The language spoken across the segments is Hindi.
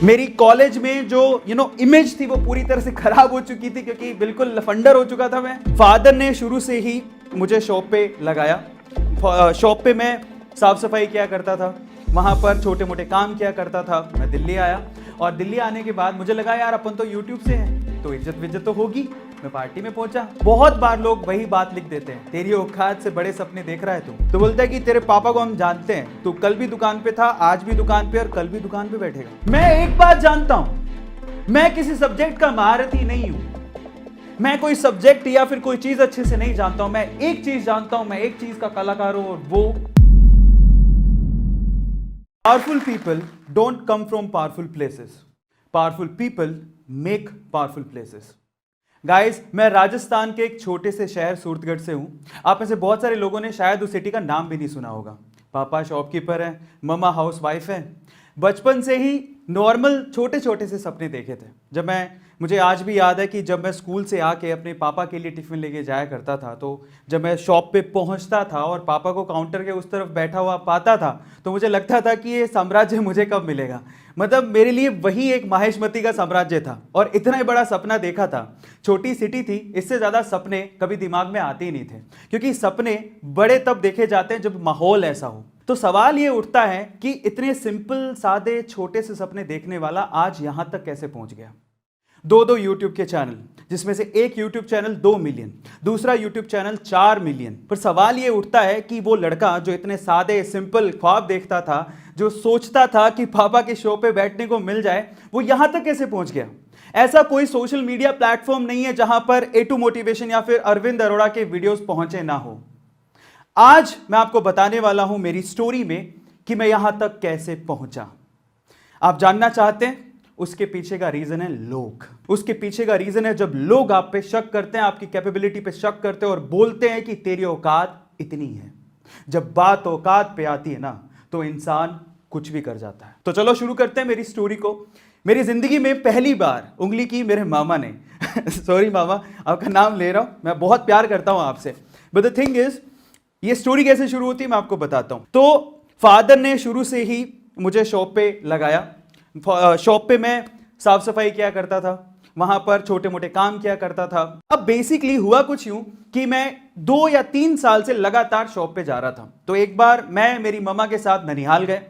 मेरी कॉलेज में जो इमेज थी वो पूरी तरह से खराब हो चुकी थी क्योंकि बिल्कुल लफंडर हो चुका था मैं। फादर ने शुरू से ही मुझे शॉप पे लगाया। शॉप पे मैं साफ सफाई किया करता था, वहाँ पर छोटे मोटे काम किया करता था। मैं दिल्ली आया और दिल्ली आने के बाद मुझे लगा यार अपन तो यूट्यूब से हैं तो इज्जत विज्जत तो होगी। मैं पार्टी में पहुंचा। बहुत बार लोग वही बात लिख देते हैं, तेरी औकात से बड़े सपने देख रहा है तू। तो बोलता है कि तेरे पापा को हम जानते हैं, तू कल भी दुकान पे था, आज भी दुकान पे और कल भी दुकान पे बैठेगा। मैं एक बात जानता हूं, मैं किसी सब्जेक्ट का महारथी नहीं हूं। मैं कोई सब्जेक्ट या फिर कोई चीज अच्छे से नहीं जानता हूं। मैं एक चीज जानता हूं, मैं एक चीज का कलाकार हूं और वो powerful people don't come from powerful places. Powerful people make powerful places. Guys, मैं राजस्थान के एक छोटे से शहर सूरतगढ़ से हूं। आप में से बहुत सारे लोगों ने शायद उस सिटी का नाम भी नहीं सुना होगा। पापा शॉपकीपर हैं, मम्मा हाउस वाइफ है। बचपन से ही नॉर्मल छोटे छोटे से सपने देखे थे। मुझे आज भी याद है कि जब मैं स्कूल से आके अपने पापा के लिए टिफिन लेके जाया करता था, तो जब मैं शॉप पे पहुंचता था और पापा को काउंटर के उस तरफ बैठा हुआ पाता था तो मुझे लगता था कि ये साम्राज्य मुझे कब मिलेगा। मतलब मेरे लिए वही एक माहेशमती का साम्राज्य था और इतना ही बड़ा सपना देखा था। छोटी सिटी थी, इससे ज़्यादा सपने कभी दिमाग में आते ही नहीं थे क्योंकि सपने बड़े तब देखे जाते हैं जब माहौल ऐसा हो। तो सवाल ये उठता है कि इतने सिंपल सादे छोटे से सपने देखने वाला आज यहां तक कैसे पहुंच गया। दो यूट्यूब के चैनल, जिसमें से एक यूट्यूब चैनल 2 मिलियन, दूसरा यूट्यूब चैनल 4 मिलियन। पर सवाल ये उठता है कि वो लड़का जो इतने सादे सिंपल ख्वाब देखता था, जो सोचता था कि पापा के शो पे बैठने को मिल जाए, वो यहां तक कैसे पहुंच गया। ऐसा कोई सोशल मीडिया प्लेटफॉर्म नहीं है जहां पर A2 मोटिवेशन या फिर अरविंद अरोड़ा के वीडियोस पहुंचे ना हो। आज मैं आपको बताने वाला हूं मेरी स्टोरी में कि मैं यहां तक कैसे पहुंचा। आप जानना चाहते हैं? उसके पीछे का रीजन है लोग। उसके पीछे का रीजन है जब लोग आप पे शक करते हैं, आपकी कैपेबिलिटी पे शक करते हैं और बोलते हैं कि तेरी औकात इतनी है। जब बात औकात पे आती है ना तो इंसान कुछ भी कर जाता है। तो चलो शुरू करते हैं मेरी स्टोरी को। मेरी जिंदगी में पहली बार उंगली की मेरे मामा ने सॉरी मामा, आपका नाम ले रहा हूं, मैं बहुत प्यार करता हूं आपसे। बट द थिंग इज, ये स्टोरी कैसे शुरू होती है मैं आपको बताता हूं। तो फादर ने शुरू से ही मुझे शॉप पे लगाया। शॉप पे मैं साफ सफाई किया करता था, वहां पर छोटे मोटे काम किया करता था। अब बेसिकली हुआ कुछ यूं कि मैं 2 या 3 साल से लगातार शॉप पे जा रहा था। तो एक बार मैं मेरी मम्मा के साथ ननिहाल गए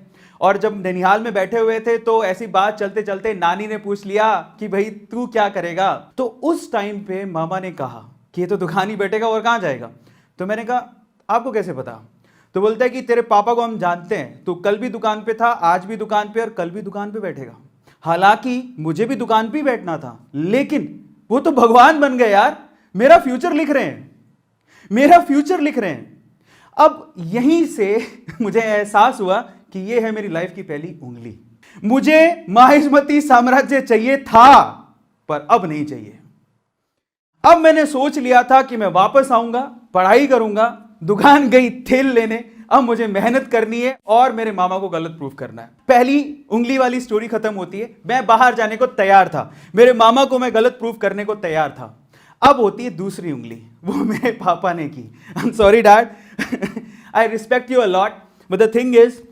और जब ननिहाल में बैठे हुए थे तो ऐसी बात चलते चलते नानी ने पूछ लिया कि भाई तू क्या करेगा। तो उस टाइम पे मामा ने कहा कि ये तो दुकान ही बैठेगा और कहां जाएगा। तो मैंने कहा आपको कैसे पता। तो बोलता है कि तेरे पापा को हम जानते हैं, तू कल भी दुकान पे था, आज भी दुकान पे और कल भी दुकान पे बैठेगा। हालांकि मुझे भी दुकान पे ही बैठना था, लेकिन वो तो भगवान बन गए यार, मेरा फ्यूचर लिख रहे हैं, मेरा फ्यूचर लिख रहे हैं। अब यहीं से मुझे एहसास हुआ कि ये है मेरी लाइफ की पहली उंगली। मुझे माहिष्मती साम्राज्य चाहिए था पर अब नहीं चाहिए। अब मैंने सोच लिया था कि मैं वापस आऊंगा, पढ़ाई करूंगा, दुकान गई तेल लेने, अब मुझे मेहनत करनी है और मेरे मामा को गलत प्रूफ करना है। पहली उंगली वाली स्टोरी खत्म होती है, मैं बाहर जाने को तैयार था, मेरे मामा को मैं गलत प्रूफ करने को तैयार था। अब होती है दूसरी उंगली, वो मेरे पापा ने की। I am sorry dad, I respect you a lot, but the thing is,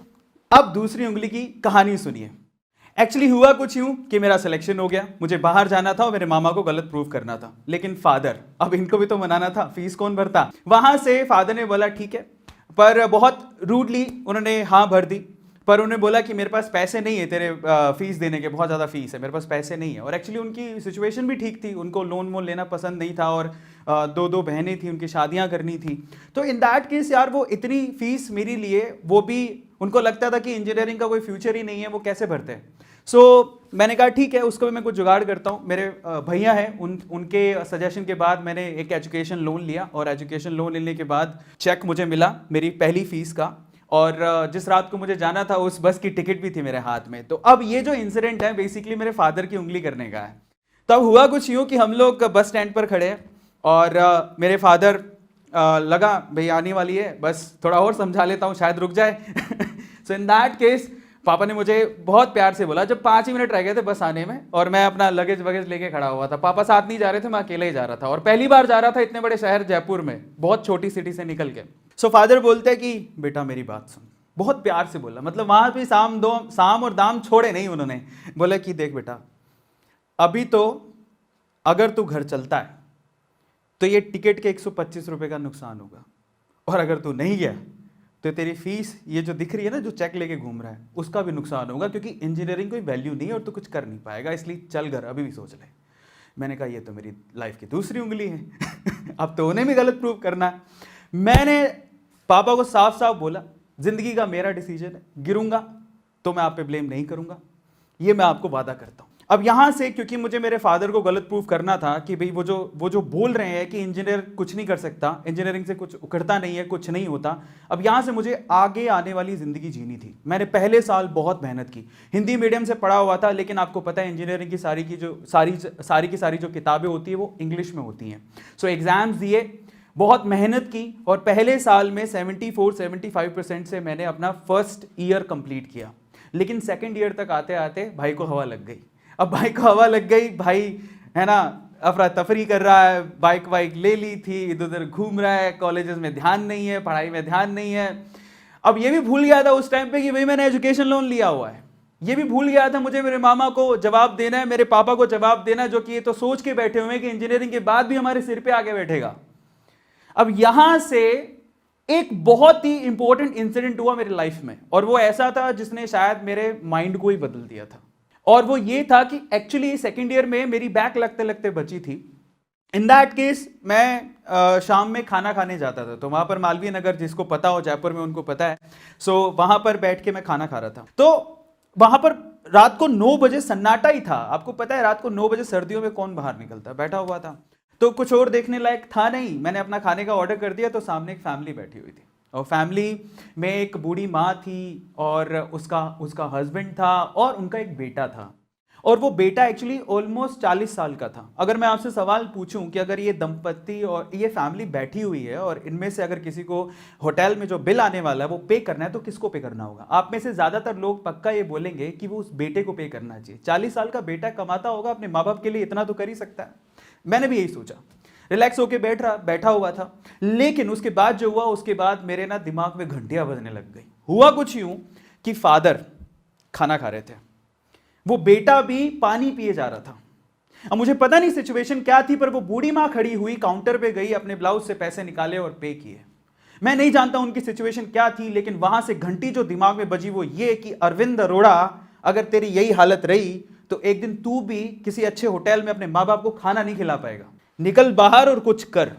अब दूसरी उंगली की कहानी सुनिए। एक्चुअली हुआ कुछ यूं कि मेरा सिलेक्शन हो गया, मुझे बाहर जाना था और मेरे मामा को गलत प्रूफ करना था। लेकिन फादर, अब इनको भी तो मनाना था, फीस कौन भरता। वहां से फादर ने बोला ठीक है, पर बहुत रूडली उन्होंने हाँ भर दी। पर उन्होंने बोला कि मेरे पास पैसे नहीं है तेरे फीस देने के, बहुत ज़्यादा फीस है, मेरे पास पैसे नहीं है। और एक्चुअली उनकी सिचुएशन भी ठीक थी, उनको लोन वोन लेना पसंद नहीं था और 2 बहनें थी, उनकी शादियां करनी थी। तो इन दैट केस यार वो इतनी फीस मेरे लिए, वो भी उनको लगता था कि इंजीनियरिंग का कोई फ्यूचर ही नहीं है, वो कैसे भरते हैं। सो मैंने कहा ठीक है, उसको भी मैं कुछ जुगाड़ करता हूँ। मेरे भैया हैं, उनके सजेशन के बाद मैंने एक एजुकेशन लोन लिया और एजुकेशन लोन लेने के बाद चेक मुझे मिला मेरी पहली फीस का। और जिस रात को मुझे जाना था उस बस की टिकट भी थी मेरे हाथ में। तो अब ये जो इंसिडेंट है बेसिकली मेरे फादर की उंगली करने का है। तब हुआ कुछ यूँ कि हम लोग बस स्टैंड पर खड़े हैं और मेरे फादर लगा भाई आने वाली है बस, थोड़ा और समझा लेता हूँ शायद रुक जाए। सो इन दैट केस पापा ने मुझे बहुत प्यार से बोला, जब 5 ही मिनट रह गए थे बस आने में और मैं अपना लगेज वगेज लेके खड़ा हुआ था। पापा साथ नहीं जा रहे थे, मैं अकेले ही जा रहा था और पहली बार जा रहा था इतने बड़े शहर जयपुर में, बहुत छोटी सिटी से निकल के। सो फादर बोलते हैं कि बेटा मेरी बात सुन, बहुत प्यार से बोला, मतलब वहां पे साम और दाम छोड़े नहीं उन्होंने। बोला कि देख बेटा, अभी तो अगर तू घर चलता है तो ये टिकट के 125 रुपए का नुकसान होगा, और अगर तू नहीं गया तो तेरी फीस ये जो दिख रही है ना, जो चेक लेके घूम रहा है, उसका भी नुकसान होगा, क्योंकि इंजीनियरिंग कोई वैल्यू नहीं है और तू कुछ कर नहीं पाएगा, इसलिए चल घर, अभी भी सोच ले। मैंने कहा ये तो मेरी लाइफ की दूसरी उंगली है अब तो उन्हें भी गलत प्रूव करना है। मैंने पापा को साफ साफ बोला, जिंदगी का मेरा डिसीजन है, गिरूंगा तो मैं आप पे ब्लेम नहीं करूंगा, ये मैं आपको वादा करता हूं। अब यहां से क्योंकि मुझे मेरे फादर को गलत प्रूफ करना था कि भाई वो जो बोल रहे हैं कि इंजीनियर कुछ नहीं कर सकता, इंजीनियरिंग से कुछ उखड़ता नहीं है, कुछ नहीं होता, अब यहां से मुझे आगे आने वाली जिंदगी जीनी थी। मैंने पहले साल बहुत मेहनत की, हिंदी मीडियम से पढ़ा हुआ था, लेकिन आपको पता है इंजीनियरिंग की सारी जो किताबें होती है वो इंग्लिश में होती हैं। सो एग्जाम्स दिए, बहुत मेहनत की, और पहले साल में 74-75% से मैंने अपना फर्स्ट ईयर कंप्लीट किया। लेकिन सेकंड ईयर तक आते आते भाई को हवा लग गई। अब भाई को हवा लग गई, भाई है ना अफरा तफरी कर रहा है, बाइक वाइक ले ली थी, इधर उधर घूम रहा है, कॉलेजेस में ध्यान नहीं है, पढ़ाई में ध्यान नहीं है। अब ये भी भूल गया था उस टाइम पे कि भाई मैंने एजुकेशन लोन लिया हुआ है, ये भी भूल गया था मुझे मेरे मामा को जवाब देना है, मेरे पापा को जवाब देना है, जो कि ये तो सोच के बैठे हुए हैं कि इंजीनियरिंग के बाद भी हमारे सिर पे आके बैठेगा। अब यहां से एक बहुत ही इंपॉर्टेंट इंसिडेंट हुआ मेरी लाइफ में, और वो ऐसा था जिसने शायद मेरे माइंड को ही बदल दिया था। और वो ये था कि एक्चुअली सेकेंड ईयर में मेरी बैक लगते लगते बची थी। इन दैट केस मैं शाम में खाना खाने जाता था, तो वहां पर मालवीय नगर, जिसको पता हो जयपुर में उनको पता है, सो वहां पर बैठ के मैं खाना खा रहा था। तो वहां पर रात को 9 बजे सन्नाटा ही था। आपको पता है रात को 9 बजे सर्दियों में कौन बाहर निकलता, बैठा हुआ था, तो कुछ और देखने लायक था नहीं। मैंने अपना खाने का ऑर्डर कर दिया, तो सामने एक फैमिली बैठी हुई थी, और फैमिली में एक बूढ़ी माँ थी, और उसका हस्बैंड था, और उनका एक बेटा था। और वो बेटा एक्चुअली ऑलमोस्ट 40 साल का था। अगर मैं आपसे सवाल पूछूं कि अगर ये दंपत्ति और ये फैमिली बैठी हुई है, और इनमें से अगर किसी को होटल में जो बिल आने वाला है वो पे करना है, तो किसको पे करना होगा? आप में से ज्यादातर लोग पक्का ये बोलेंगे कि वो उस बेटे को पे करना चाहिए। 40 साल का बेटा कमाता होगा, अपने माँ बाप के लिए इतना तो कर ही सकता है। मैंने भी यही सोचा, रिलैक्स होके बैठा हुआ था। लेकिन उसके बाद जो हुआ, उसके बाद मेरे ना दिमाग में घंटियां बजने लग गई। हुआ कुछ यूं कि फादर खाना खा रहे थे, वो बेटा भी पानी पिए जा रहा था। अब मुझे पता नहीं सिचुएशन क्या थी, पर वो बूढ़ी मां खड़ी हुई काउंटर पे गई, अपने ब्लाउज से पैसे निकाले और पे किए। मैं नहीं जानता उनकी सिचुएशन क्या थी, लेकिन वहां से घंटी जो दिमाग में बजी वो ये कि अरविंद अरोड़ा, अगर तेरी यही हालत रही तो एक दिन तू भी किसी अच्छे होटल में अपने माँ बाप को खाना नहीं खिला पाएगा। निकल बाहर और कुछ कर।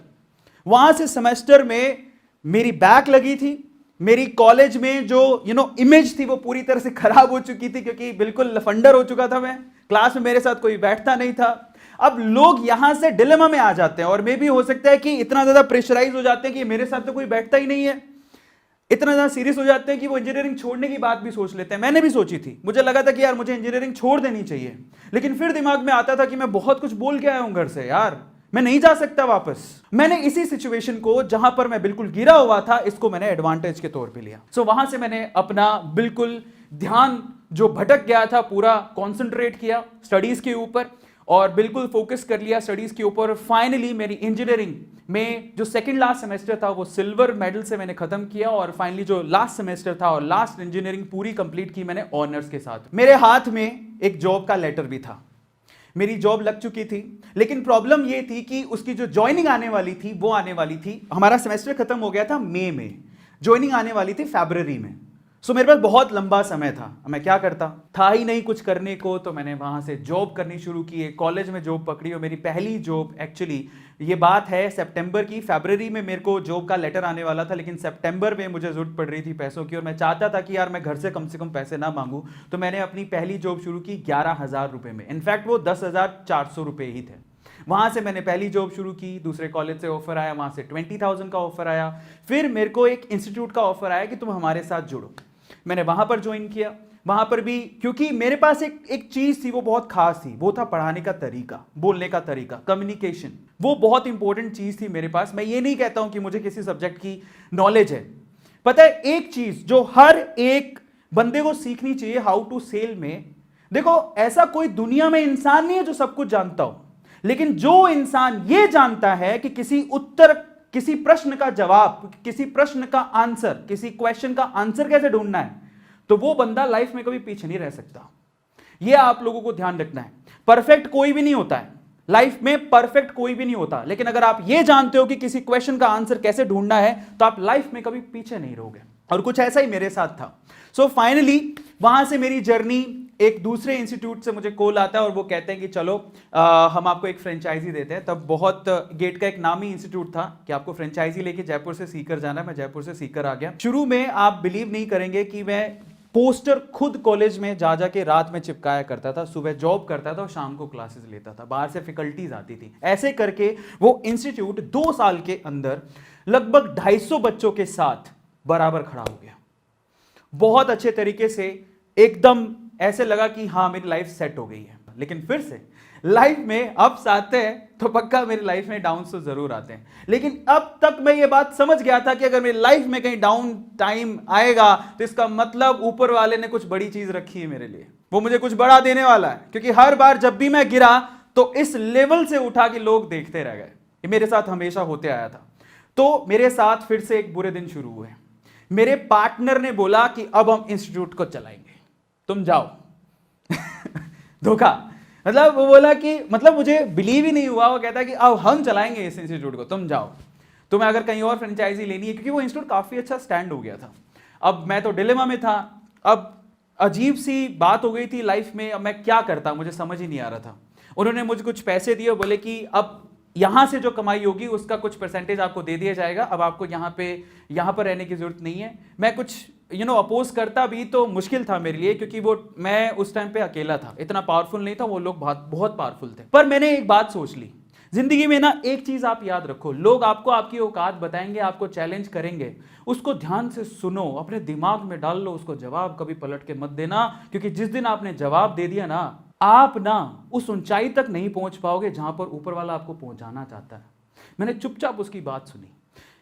वहां से सेमेस्टर में मेरी बैक लगी थी। मेरी कॉलेज में जो इमेज थी वो पूरी तरह से खराब हो चुकी थी, क्योंकि बिल्कुल लफंडर हो चुका था मैं। क्लास में मेरे साथ कोई बैठता नहीं था। अब लोग यहां से डिलेमा में आ जाते हैं, और मे भी हो सकता है कि इतना ज्यादा प्रेशराइज हो जाते हैं कि मेरे साथ तो कोई बैठता ही नहीं है, इतना ज्यादा सीरियस हो जाते हैं कि वो इंजीनियरिंग छोड़ने की बात भी सोच लेते हैं। मैंने भी सोची थी, मुझे लगा था कि यार मुझे इंजीनियरिंग छोड़ देनी चाहिए, लेकिन फिर दिमाग में आता था कि मैं बहुत कुछ बोल के आया हूं घर से, यार मैं नहीं जा सकता वापस। मैंने इसी सिचुएशन को, जहां पर मैं बिल्कुल गिरा हुआ था, इसको मैंने एडवांटेज के तौर पे लिया। सो वहां से मैंने अपना बिल्कुल ध्यान जो भटक गया था पूरा कंसंट्रेट किया स्टडीज के ऊपर, और बिल्कुल फोकस कर लिया स्टडीज के ऊपर। फाइनली मेरी इंजीनियरिंग में जो सेकंड लास्ट सेमेस्टर था वो सिल्वर मेडल से मैंने खत्म किया, और फाइनली जो लास्ट सेमेस्टर था और लास्ट इंजीनियरिंग पूरी कंप्लीट की मैंने ऑनर्स के साथ। मेरे हाथ में एक जॉब का लेटर भी था, मेरी जॉब लग चुकी थी, लेकिन प्रॉब्लम ये थी कि उसकी जो ज्वाइनिंग आने वाली थी वो आने वाली थी, हमारा सेमेस्टर खत्म हो गया था मई में, ज्वाइनिंग आने वाली थी फरवरी में। सो मेरे पास बहुत लंबा समय था। मैं क्या करता, था ही नहीं कुछ करने को, तो मैंने वहां से जॉब करनी शुरू की। एक कॉलेज में जॉब पकड़ी, और मेरी पहली जॉब एक्चुअली, ये बात है सितंबर की, फरवरी में मेरे को जॉब का लेटर आने वाला था, लेकिन सितंबर में मुझे जरूरत पड़ रही थी पैसों की, और मैं चाहता था कि यार मैं घर से कम पैसे ना मांगू। तो मैंने अपनी पहली जॉब शुरू की 11,000 रुपए में। इनफैक्ट वो 10,400 रुपए ही थे। वहां से मैंने पहली जॉब शुरू की, दूसरे कॉलेज से ऑफर आया, वहां से 20,000 का ऑफर आया। फिर मेरे को एक इंस्टीट्यूट का ऑफर आया कि तुम हमारे साथ जुड़ो। मैंने वहां पर ज्वाइन किया। वहां पर भी क्योंकि मेरे पास एक चीज थी वो बहुत खास थी, वो था पढ़ाने का तरीका, बोलने का तरीका, कम्युनिकेशन। वो बहुत इंपॉर्टेंट चीज थी मेरे पास। मैं ये नहीं कहता हूं कि मुझे किसी सब्जेक्ट की नॉलेज है। पता है एक चीज जो हर एक बंदे को सीखनी चाहिए हाउ टू सेल में, देखो ऐसा कोई दुनिया में इंसान नहीं है जो सब कुछ जानता हो, लेकिन जो इंसान ये जानता है कि किसी उत्तर किसी प्रश्न का जवाब, किसी प्रश्न का आंसर, किसी क्वेश्चन का आंसर कैसे ढूंढना है, तो वो बंदा लाइफ में कभी पीछे नहीं रह सकता। ये आप लोगों को ध्यान रखना है। परफेक्ट कोई भी नहीं होता है लाइफ में, परफेक्ट कोई भी नहीं होता, लेकिन अगर आप ये जानते हो कि किसी क्वेश्चन का आंसर कैसे ढूंढना है तो आप लाइफ में कभी पीछे नहीं रहोगे। और कुछ ऐसा ही मेरे साथ था। सो फाइनली वहां से मेरी जर्नी, एक दूसरे इंस्टीट्यूट से मुझे कॉल आता है और वो कहते हैं कि चलो हम आपको एक फ्रेंचाइजी देते हैं। तब बहुत गेट का एक नामी इंस्टीट्यूट था कि आपको फ्रेंचाइजी लेके जयपुर से सीकर जाना है। मैं जयपुर से सीकर आ गया। शुरू में आप बिलीव नहीं करेंगे कि मैं पोस्टर खुद कॉलेज में जा जाके रात में चिपकाया करता था, सुबह जॉब करता था और शाम को क्लासेस लेता था, बाहर से फैकल्टीज आती थी। ऐसे करके वो इंस्टीट्यूट 2 साल के अंदर लगभग 250 बच्चों के साथ बराबर खड़ा हो गया। बहुत अच्छे तरीके से, एकदम ऐसे लगा कि हाँ मेरी लाइफ सेट हो गई है। लेकिन फिर से लाइफ में अप्स आते हैं तो पक्का मेरी लाइफ में डाउन्स तो जरूर आते हैं। लेकिन अब तक मैं ये बात समझ गया था कि अगर मेरी लाइफ में कहीं डाउन टाइम आएगा तो इसका मतलब ऊपर वाले ने कुछ बड़ी चीज रखी है मेरे लिए, वो मुझे कुछ बड़ा देने वाला है। क्योंकि हर बार जब भी मैं गिरा तो इस लेवल से उठा के लोग देखते रह गए। ये मेरे साथ हमेशा होते आया था। तो मेरे साथ फिर से एक बुरे दिन शुरू हुए। मेरे पार्टनर ने बोला कि अब हम इंस्टीट्यूट को चलाएंगे, तुम जाओ। धोखा, मतलब वो बोला कि, मतलब मुझे बिलीव ही नहीं हुआ। वो कहता है कि अब हम चलाएंगे इस इंस्टीट्यूट को, तुम जाओ, तुम्हें अगर कहीं और फ्रेंचाइजी लेनी है। क्योंकि वो इंस्टीट्यूट काफी अच्छा स्टैंड हो गया था। अब मैं तो डिलेमा में था। अब अजीब सी बात हो गई थी लाइफ में, अब मैं क्या करता मुझे समझ ही नहीं आ रहा था। उन्होंने मुझे कुछ पैसे दिए और बोले कि अब यहां से जो कमाई होगी उसका कुछ परसेंटेज आपको दे दिया जाएगा, अब आपको यहां पर रहने की जरूरत नहीं है। मैं कुछ अपोज करता भी तो मुश्किल था मेरे लिए, क्योंकि वो मैं उस टाइम पे अकेला था, इतना पावरफुल नहीं था, वो लोग बहुत पावरफुल थे। पर मैंने एक बात सोच ली, जिंदगी में ना एक चीज आप याद रखो, लोग आपको आपकी औकात बताएंगे, आपको चैलेंज करेंगे, उसको ध्यान से सुनो, अपने दिमाग में डाल लो उसको, जवाब कभी पलट के मत देना। क्योंकि जिस दिन आपने जवाब दे दिया ना, आप ना उस ऊंचाई तक नहीं पहुंच पाओगे जहां पर ऊपर वाला आपको पहुंचाना चाहता है। मैंने चुपचाप उसकी बात सुनी।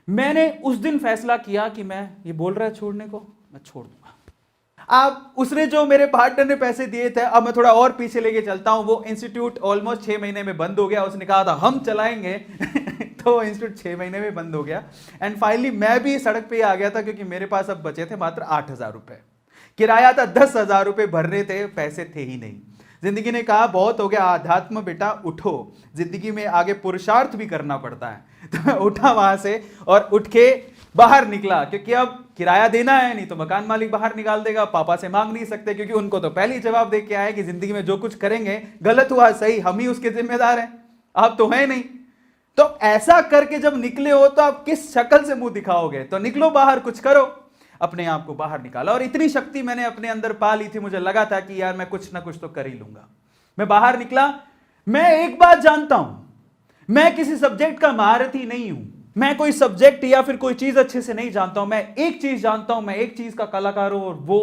मैंने उस दिन फैसला किया कि मैं, ये बोल रहा है छोड़ने को, मैं छोड़ दूंगा। अब उसने जो मेरे पार्टनर ने पैसे दिए थे, अब मैं थोड़ा और पीछे लेके चलता हूं। वो इंस्टीट्यूट ऑलमोस्ट 6 महीने में बंद हो गया। उसने कहा था हम चलाएंगे तो इंस्टीट्यूट 6 महीने में बंद हो गया। एंड फाइनली मैं भी सड़क पे आ गया था, क्योंकि मेरे पास अब बचे थे मात्र 8,000 रुपए। किराया था 10,000 रुपए भरने थे, पैसे थे ही नहीं। जिंदगी ने कहा बहुत हो गया आध्यात्म बेटा, उठो, जिंदगी में आगे पुरुषार्थ भी करना पड़ता है। तो मैं उठा वहां से और उठ के बाहर निकला, क्योंकि अब किराया देना है, नहीं तो मकान मालिक बाहर निकाल देगा। पापा से मांग नहीं सकते, क्योंकि उनको तो पहले ही जवाब दे के आए कि जिंदगी में जो कुछ करेंगे, गलत हुआ सही, हम ही उसके जिम्मेदार हैं, आप तो है नहीं। तो ऐसा करके जब निकले हो तो आप किस शक्ल से मुंह दिखाओगे? तो निकलो बाहर, कुछ करो। अपने आप को बाहर निकाला और इतनी शक्ति मैंने अपने अंदर पा ली थी, मुझे लगा था कि यार मैं कुछ ना कुछ तो कर ही लूंगा। मैं बाहर निकला। मैं एक बात जानता हूं, मैं किसी सब्जेक्ट का महारथी नहीं हूं, मैं कोई सब्जेक्ट या फिर कोई चीज अच्छे से नहीं जानता हूं। मैं एक चीज जानता हूं, मैं एक चीज का कलाकार हूं, और वो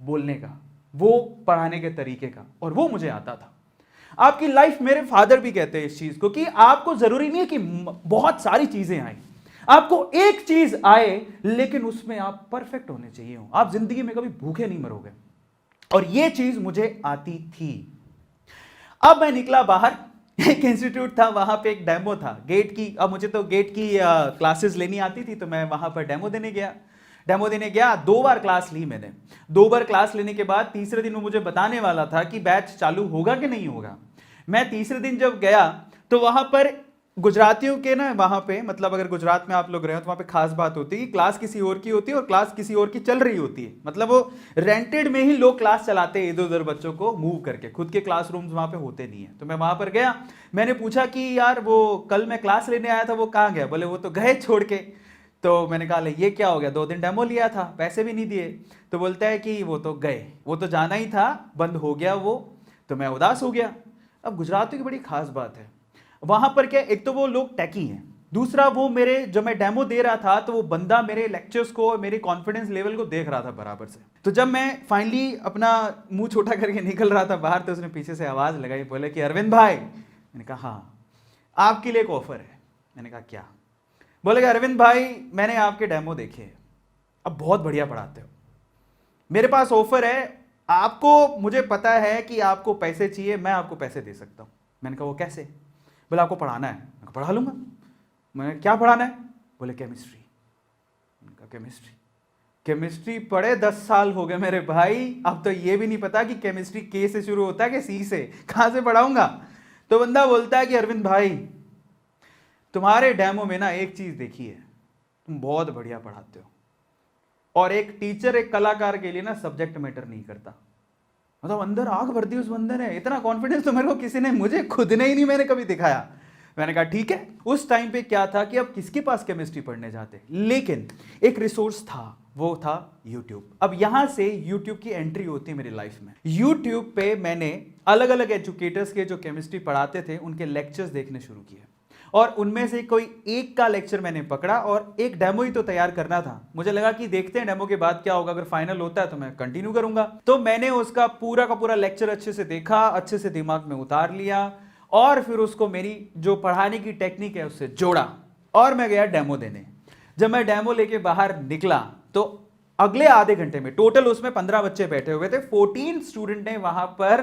बोलने का, वो पढ़ाने के तरीके का, और वो मुझे आता था। आपकी लाइफ, मेरे फादर भी कहते हैं इस चीज को, कि आपको जरूरी नहीं है कि बहुत सारी चीजें आए, आपको एक चीज आए, लेकिन उसमें आप परफेक्ट होने चाहिए हो। आप जिंदगी में कभी भूखे नहीं मरोगे, और ये चीज मुझे आती थी। अब मैं निकला बाहर। एक इंस्टीट्यूट था, वहां पे एक डेमो था गेट की। अब मुझे तो गेट की क्लासेस लेनी आती थी, तो मैं वहां पर डेमो देने गया। 2 बार क्लास ली मैंने। 2 बार क्लास लेने के बाद तीसरे दिन वो मुझे बताने वाला था कि बैच चालू होगा कि नहीं होगा। मैं तीसरे दिन जब गया तो वहां पर गुजरातियों के ना, वहां पे, मतलब अगर गुजरात में आप लोग रहे हो तो वहां पे खास बात होती है कि क्लास किसी और की होती है और क्लास किसी और की चल रही होती है। मतलब वो रेंटेड में ही लोग क्लास चलाते हैं, इधर उधर बच्चों को मूव करके, खुद के क्लासरूम्स वहां पे होते नहीं है। तो मैं वहां पर गया, मैंने पूछा कि यार वो कल मैं क्लास लेने आया था, वो कहाँ गया? बोले वो तो गए छोड़ के। तो मैंने कहा ये क्या हो गया, 2 दिन डेमो लिया था, पैसे भी नहीं दिए। तो बोलता है कि वो तो गए, वो तो जाना ही था, बंद हो गया वो। तो मैं उदास हो गया। अब गुजरातियों की बड़ी खास बात है, वहां पर क्या, एक तो वो लोग टैकी हैं, दूसरा वो मेरे, जब मैं डेमो दे रहा था तो वो बंदा मेरे लेक्चर्स को, मेरे कॉन्फिडेंस लेवल को देख रहा था बराबर से। तो जब मैं फाइनली अपना मुंह छोटा करके निकल रहा था बाहर, तो उसने पीछे से आवाज लगाई, बोले कि अरविंद भाई। मैंने कहा हाँ, आपके लिए एक ऑफर है। मैंने कहा क्या? बोले कि अरविंद भाई, मैंने आपके डेमो देखे, अब बहुत बढ़िया पढ़ाते हो, मेरे पास ऑफर है आपको, मुझे पता है कि आपको पैसे चाहिए, मैं आपको पैसे दे सकता हूं। मैंने कहा वो कैसे? बोले आपको पढ़ाना है। मैं पढ़ा लूंगा। मैंने क्या पढ़ाना है? बोले केमिस्ट्री। उनका केमिस्ट्री केमिस्ट्री पढ़े 10 साल हो गए मेरे भाई, अब तो ये भी नहीं पता कि केमिस्ट्री के से शुरू होता है कि सी से, कहां से पढ़ाऊंगा। तो बंदा बोलता है कि अरविंद भाई तुम्हारे डेमो में ना एक चीज देखी है, तुम बहुत बढ़िया पढ़ाते हो, और एक टीचर एक कलाकार के लिए ना सब्जेक्ट मैटर नहीं करता। मतलब अंदर आग भर दी उस बंदे ने, इतना कॉन्फिडेंस तो मेरे को किसी ने, मुझे खुद ने ही नहीं मैंने कभी दिखाया। मैंने कहा ठीक है। उस टाइम पे क्या था कि अब किसके पास केमिस्ट्री पढ़ने जाते, लेकिन एक रिसोर्स था, वो था YouTube। अब यहां से YouTube की एंट्री होती है मेरी लाइफ में। YouTube पे मैंने अलग अलग एजुकेटर्स के जो केमिस्ट्री पढ़ाते थे उनके लेक्चर्स देखने शुरू किए, और उनमें से कोई एक का लेक्चर मैंने पकड़ा, और एक डेमो ही तो तैयार करना था। मुझे लगा कि देखते हैं डेमो के बाद क्या होगा, अगर फाइनल होता है तो मैं कंटिन्यू करूंगा। तो मैंने उसका पूरा का पूरा लेक्चर अच्छे से देखा, अच्छे से दिमाग में उतार लिया, और फिर उसको मेरी जो पढ़ाने की टेक्निक है उससे जोड़ा, और मैं गया डेमो देने। जब मैं डेमो लेके बाहर निकला तो अगले आधे घंटे में टोटल उसमें 15 बच्चे बैठे हुए थे, 14 स्टूडेंट ने वहां पर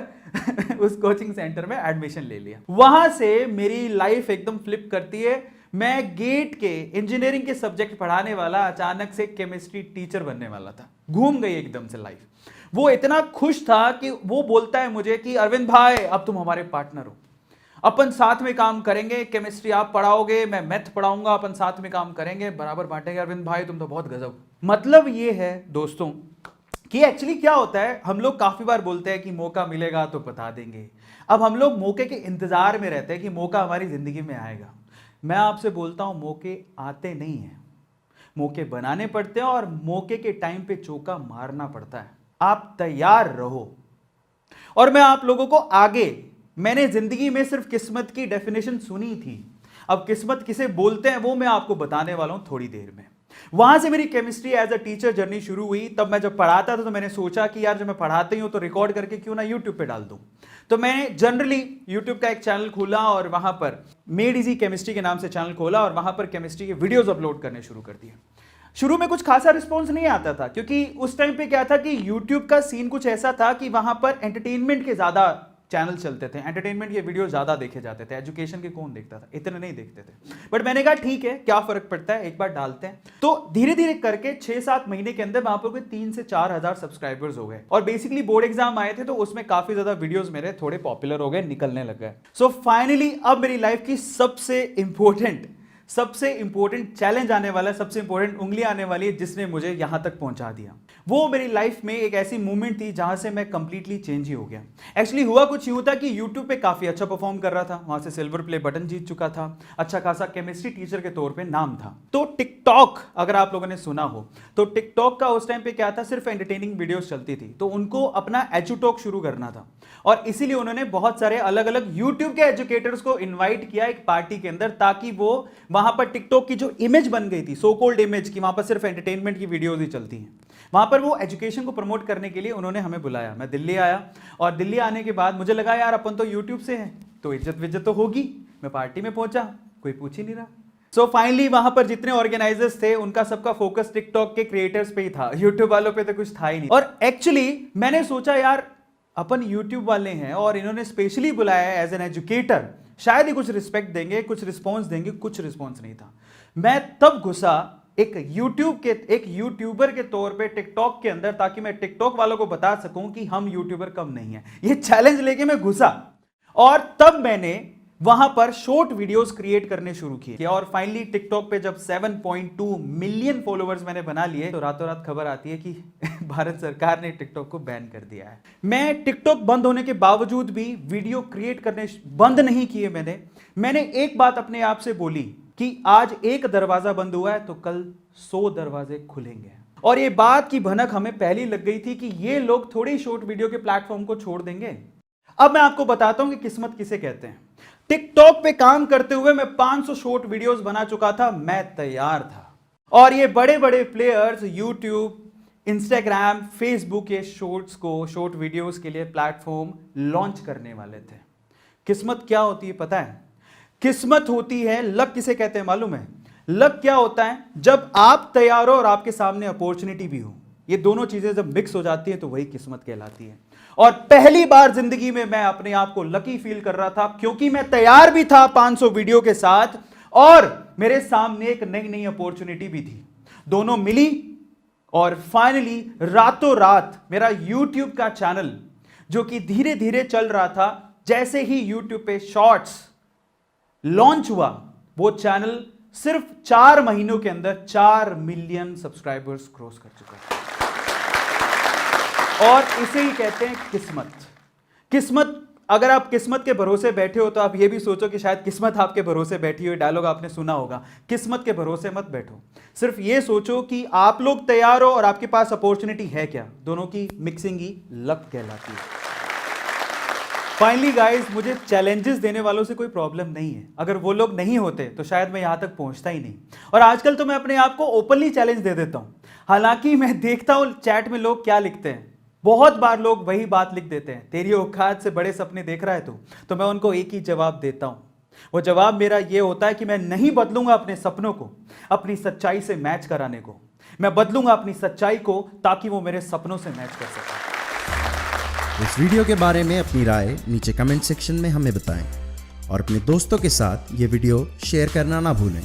उस कोचिंग सेंटर में एडमिशन ले लिया। वहां से मेरी लाइफ एकदम फ्लिप करती है। मैं गेट के इंजीनियरिंग के सब्जेक्ट पढ़ाने वाला अचानक से केमिस्ट्री टीचर बनने वाला था। घूम गई एकदम से लाइफ। वो इतना खुश था कि वो बोलता है मुझे कि अरविंद भाई अब तुम हमारे पार्टनर हो, अपन साथ में काम करेंगे, केमिस्ट्री आप पढ़ाओगे, मैं मैथ पढ़ाऊंगा, अपन साथ में काम करेंगे, बराबर बांटेंगे। अरविंद भाई तुम तो बहुत गजब। मतलब ये है दोस्तों कि एक्चुअली क्या होता है, हम लोग काफी बार बोलते हैं कि मौका मिलेगा तो बता देंगे। अब हम लोग मौके के इंतजार में रहते हैं कि मौका हमारी जिंदगी में आएगा। मैं आपसे बोलता हूं मौके आते नहीं हैं, मौके बनाने पड़ते हैं, और मौके के टाइम पे चौका मारना पड़ता है। आप तैयार रहो। और मैं आप लोगों को आगे, मैंने जिंदगी में सिर्फ किस्मत की डेफिनेशन सुनी थी, अब किस्मत किसे बोलते हैं वो मैं आपको बताने वाला हूं थोड़ी देर में। वहां से मेरी chemistry as a teacher journey शुरू हुई। तब मैं जब पढ़ाता था तो मैंने सोचा कि यार जब मैं पढ़ाते ही हूं तो रिकॉर्ड करके क्यों ना यूट्यूब पे डाल दूं। तो मैंने जनरली यूट्यूब का एक चैनल खोला, और वहां पर मेड इजी केमिस्ट्री के नाम से चैनल खोला, और वहां पर केमिस्ट्री के वीडियोज अपलोड करने शुरू कर दिए। शुरू में कुछ खासा रिस्पॉन्स नहीं आता था, क्योंकि उस टाइम पे क्या था कि यूट्यूब का सीन कुछ ऐसा था कि वहां पर एंटरटेनमेंट के ज्यादा चैनल चलते थे, एंटरटेनमेंट के वीडियो ज्यादा देखे जाते थे, एजुकेशन के कौन देखता था, इतने नहीं देखते थे। बट मैंने कहा ठीक है, क्या फर्क पड़ता है, एक बार डालते हैं। तो धीरे धीरे करके 6-7 महीने के अंदर वहां पर कोई 3 से 4 हजार सब्सक्राइबर्स हो गए, और बेसिकली बोर्ड एग्जाम आए थे तो उसमें काफी ज्यादा वीडियोस मेरे थोड़े पॉपुलर हो गए, निकलने लग गए। सो फाइनली अब मेरी लाइफ की सबसे इंपॉर्टेंट चैलेंज आने वाला है, सबसे इंपॉर्टेंट उंगली आने वाली है, जिसने मुझे यहां तक पहुंचा दिया। वो मेरी लाइफ में एक ऐसी मूवमेंट थी जहां से मैं कंप्लीटली चेंज ही हो गया। एक्चुअली हुआ कुछ यूं था कि YouTube पे काफी अच्छा परफॉर्म कर रहा था, वहां से सिल्वर प्ले बटन जीत चुका था, अच्छा खासा केमिस्ट्री टीचर के तौर पे नाम था। तो टिकटॉक अगर आप लोगों ने सुना हो तो टिकटॉक का उस टाइम पे क्या था, सिर्फ एंटरटेनिंग वीडियोस चलती थी, तो उनको अपना एजुटॉक शुरू करना था, और इसीलिए उन्होंने बहुत सारे अलग अलग यूट्यूब के एजुकेटर्स को इन्वाइट किया एक पार्टी के अंदर, ताकि वो वहां पर टिकटॉक की जो इमेज बन गई थी, सो कॉल्ड इमेज की, वहां पर सिर्फ एंटरटेनमेंट की वीडियोस ही चलती हैं, वहां पर वो एजुकेशन को प्रमोट करने के लिए उन्होंने हमें बुलाया। मैं दिल्ली आया, और दिल्ली आने के बाद मुझे लगा यार अपन तो यूट्यूब से हैं तो इज्जत विज्जत तो होगी। मैं पार्टी में पहुंचा, कोई पूछ ही नहीं रहा। सो फाइनली वहां पर जितने ऑर्गेनाइजर्स थे उनका सबका फोकस टिकटॉक के क्रिएटर्स पे ही था, यूट्यूब वालों पे तो कुछ था ही नहीं। और एक्चुअली मैंने सोचा यार अपन यूट्यूब वाले हैं और इन्होंने स्पेशली बुलाया है एज एन एजुकेटर, शायद ही कुछ रिस्पेक्ट देंगे, कुछ रिस्पॉन्स देंगे। कुछ रिस्पॉन्स नहीं था। मैं तब घुसा एक यूट्यूबर के तौर पे टिकटॉक के अंदर, ताकि मैं टिकटॉक वालों को बता सकूं कि हम यूट्यूबर कम नहीं है। ये चैलेंज लेके मैं घुसा, और तब मैंने वहां पर शॉर्ट वीडियोस क्रिएट करने शुरू किए, और फाइनली टिकटॉक पे जब 7.2 मिलियन फॉलोअर्स मैंने बना लिए तो रातों रात खबर आती है कि भारत सरकार ने टिकटॉक को बैन कर दिया है। मैं टिकटॉक बंद होने के बावजूद भी वीडियो क्रिएट करने बंद नहीं किए। मैंने एक बात अपने आप से बोली कि आज एक दरवाजा बंद हुआ है तो कल 100 दरवाजे खुलेंगे। और ये बात की भनक हमें पहले लग गई थी कि ये लोग थोड़ी शॉर्ट वीडियो के प्लेटफॉर्म को छोड़ देंगे। अब मैं आपको बताता हूं कि किस्मत किसे कहते हैं। टिकटॉक पे काम करते हुए मैं 500 शॉर्ट वीडियोस बना चुका था, मैं तैयार था। और ये बड़े बड़े प्लेयर्स यूट्यूब, इंस्टाग्राम, फेसबुक ये शॉर्ट वीडियोस के लिए प्लेटफॉर्म लॉन्च करने वाले थे। किस्मत क्या होती है पता है? किस्मत होती है, लक किसे कहते हैं मालूम है? लक क्या होता है? जब आप तैयार हो और आपके सामने अपॉर्चुनिटी भी हो। ये दोनों चीजें जब मिक्स हो जाती है तो वही किस्मत कहलाती है। और पहली बार जिंदगी में मैं अपने आप को लकी फील कर रहा था, क्योंकि मैं तैयार भी था 500 वीडियो के साथ, और मेरे सामने एक नई नई अपॉर्चुनिटी भी थी। दोनों मिली और फाइनली रातों रात मेरा YouTube का चैनल जो कि धीरे धीरे चल रहा था, जैसे ही YouTube पे शॉर्ट्स लॉन्च हुआ, वो चैनल सिर्फ 4 महीनों के अंदर 4 मिलियन सब्सक्राइबर्स क्रॉस कर चुका है। और इसे ही कहते हैं किस्मत। किस्मत, अगर आप किस्मत के भरोसे बैठे हो तो आप ये भी सोचो कि शायद किस्मत आपके भरोसे बैठी हो। डायलॉग आपने सुना होगा, किस्मत के भरोसे मत बैठो। सिर्फ ये सोचो कि आप लोग तैयार हो और आपके पास अपॉर्चुनिटी है क्या। दोनों की मिक्सिंग ही लक कहलाती है। फाइनली गाइस, मुझे चैलेंजेस देने वालों से कोई प्रॉब्लम नहीं है। अगर वो लोग नहीं होते तो शायद मैं यहां तक पहुंचता ही नहीं। और आजकल तो मैं अपने आप को ओपनली चैलेंज दे देता हूं। हालांकि मैं देखता हूं चैट में लोग क्या लिखते हैं। बहुत बार लोग वही बात लिख देते हैं, तेरी औकात से बड़े सपने देख रहा है तू। तो मैं उनको एक ही जवाब देता हूं। वो जवाब मेरा ये होता है कि मैं नहीं बदलूंगा अपने सपनों को अपनी सच्चाई से मैच कराने को। मैं बदलूंगा अपनी सच्चाई को ताकि वो मेरे सपनों से मैच कर सके। इस वीडियो के बारे में अपनी राय नीचे कमेंट सेक्शन में हमें बताएं और अपने दोस्तों के साथ ये वीडियो शेयर करना ना भूलें।